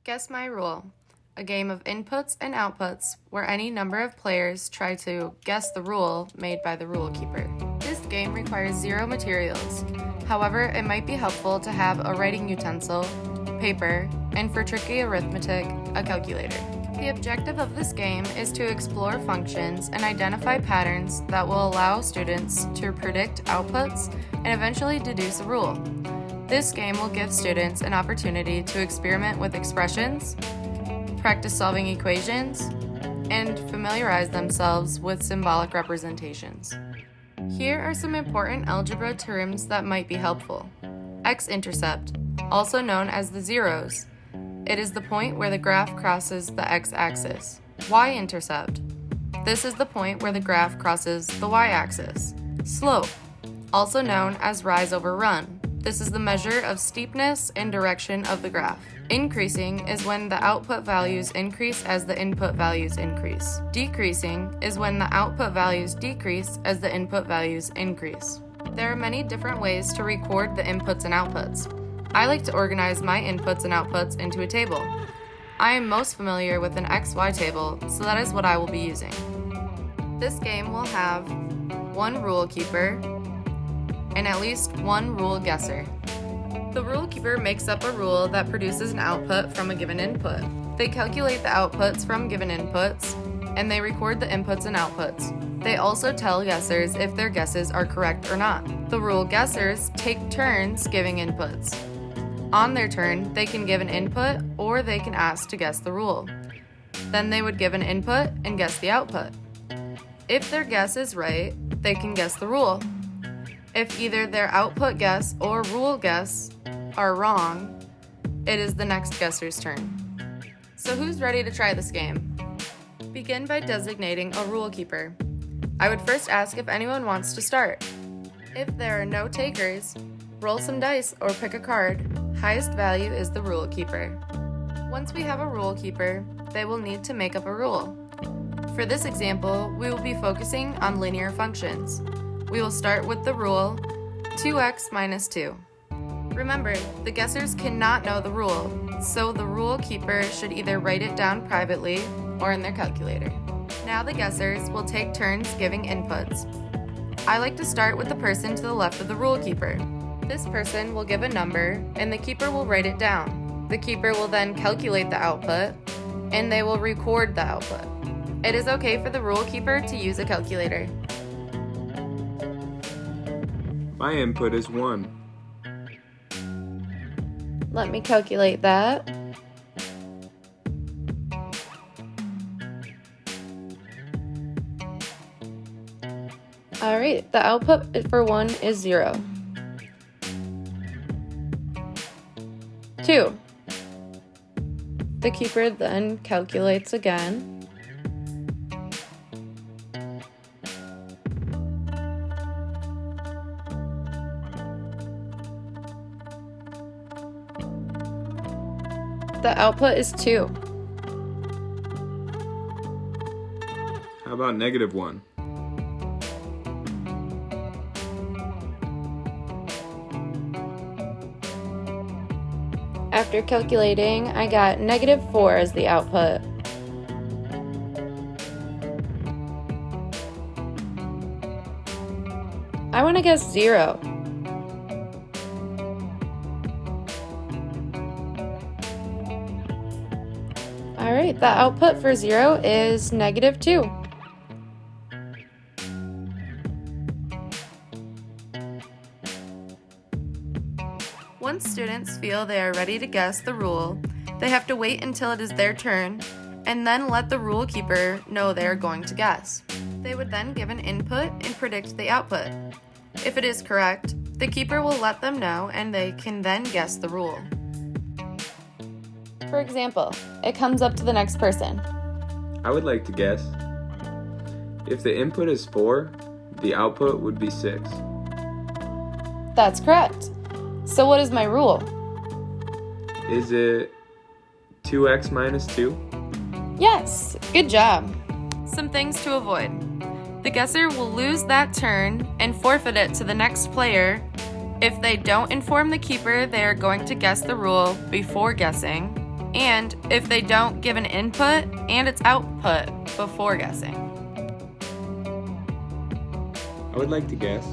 Guess My Rule, a game of inputs and outputs where any number of players try to guess the rule made by the rule keeper. This game requires 0 materials. However, it might be helpful to have a writing utensil, paper, and for tricky arithmetic, a calculator. The objective of this game is to explore functions and identify patterns that will allow students to predict outputs and eventually deduce a rule. This game will give students an opportunity to experiment with expressions, practice solving equations, and familiarize themselves with symbolic representations. Here are some important algebra terms that might be helpful. X-intercept, also known as the zeros. It is the point where the graph crosses the x-axis. Y-intercept. This is the point where the graph crosses the y-axis. Slope, also known as rise over run. This is the measure of steepness and direction of the graph. Increasing is when the output values increase as the input values increase. Decreasing is when the output values decrease as the input values increase. There are many different ways to record the inputs and outputs. I like to organize my inputs and outputs into a table. I am most familiar with an XY table, so that is what I will be using. This game will have one rule keeper and at least one rule guesser. The rule keeper makes up a rule that produces an output from a given input. They calculate the outputs from given inputs, and they record the inputs and outputs. They also tell guessers if their guesses are correct or not. The rule guessers take turns giving inputs. On their turn, they can give an input or they can ask to guess the rule. Then they would give an input and guess the output. If their guess is right, they can guess the rule. If either their output guess or rule guess are wrong, it is the next guesser's turn. So who's ready to try this game? Begin by designating a rule keeper. I would first ask if anyone wants to start. If there are no takers, roll some dice or pick a card. Highest value is the rule keeper. Once we have a rule keeper, they will need to make up a rule. For this example, we will be focusing on linear functions. We will start with the rule 2x minus 2. Remember, the guessers cannot know the rule, so the rule keeper should either write it down privately or in their calculator. Now the guessers will take turns giving inputs. I like to start with the person to the left of the rule keeper. This person will give a number, and the keeper will write it down. The keeper will then calculate the output, and they will record the output. It is okay for the rule keeper to use a calculator. My input is 1. Let me calculate that. Alright, the output for 1 is 0. 2. The keeper then calculates again. The output is 2. How about -1? After calculating, I got -4 as the output. I want to guess 0. Alright, the output for 0 is -2. Once students feel they are ready to guess the rule, they have to wait until it is their turn and then let the rule keeper know they are going to guess. They would then give an input and predict the output. If it is correct, the keeper will let them know and they can then guess the rule. For example, it comes up to the next person. I would like to guess. If the input is 4, the output would be 6. That's correct. So what is my rule? Is it 2x minus 2? Yes, good job. Some things to avoid. The guesser will lose that turn and forfeit it to the next player if they don't inform the keeper they are going to guess the rule before guessing, and if they don't give an input and its output before guessing. I would like to guess.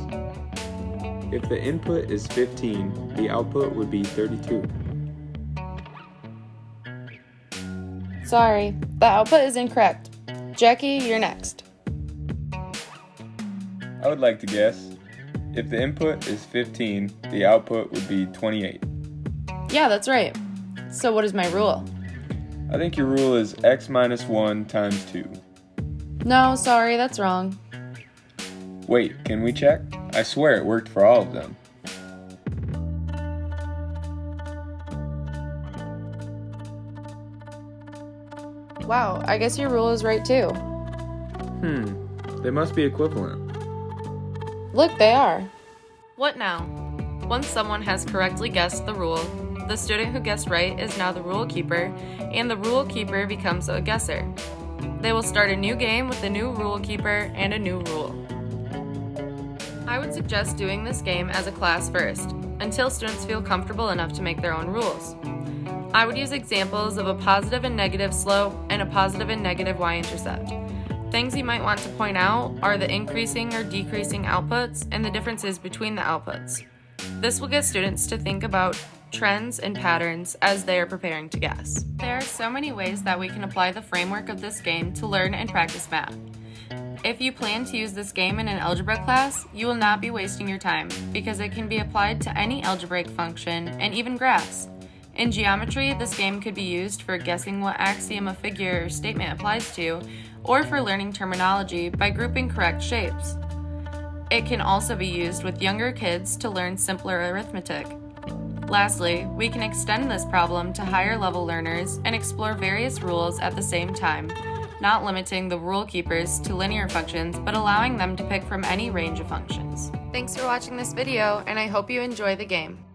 If the input is 15, the output would be 32. Sorry, the output is incorrect. Jackie, you're next. I would like to guess. If the input is 15, the output would be 28. Yeah, that's right. So what is my rule? I think your rule is x minus 1 times 2. No, sorry, that's wrong. Wait, can we check? I swear it worked for all of them. Wow, I guess your rule is right too. They must be equivalent. Look, they are. What now? Once someone has correctly guessed the rule, the student who guessed right is now the rule keeper, and the rule keeper becomes a guesser. They will start a new game with a new rule keeper and a new rule. I would suggest doing this game as a class first, until students feel comfortable enough to make their own rules. I would use examples of a positive and negative slope and a positive and negative y-intercept. Things you might want to point out are the increasing or decreasing outputs and the differences between the outputs. This will get students to think about trends and patterns as they are preparing to guess. There are so many ways that we can apply the framework of this game to learn and practice math. If you plan to use this game in an algebra class, you will not be wasting your time because it can be applied to any algebraic function and even graphs. In geometry, this game could be used for guessing what axiom a figure or statement applies to, or for learning terminology by grouping correct shapes. It can also be used with younger kids to learn simpler arithmetic. Lastly, we can extend this problem to higher level learners and explore various rules at the same time, not limiting the rule keepers to linear functions, but allowing them to pick from any range of functions. Thanks for watching this video, and I hope you enjoy the game.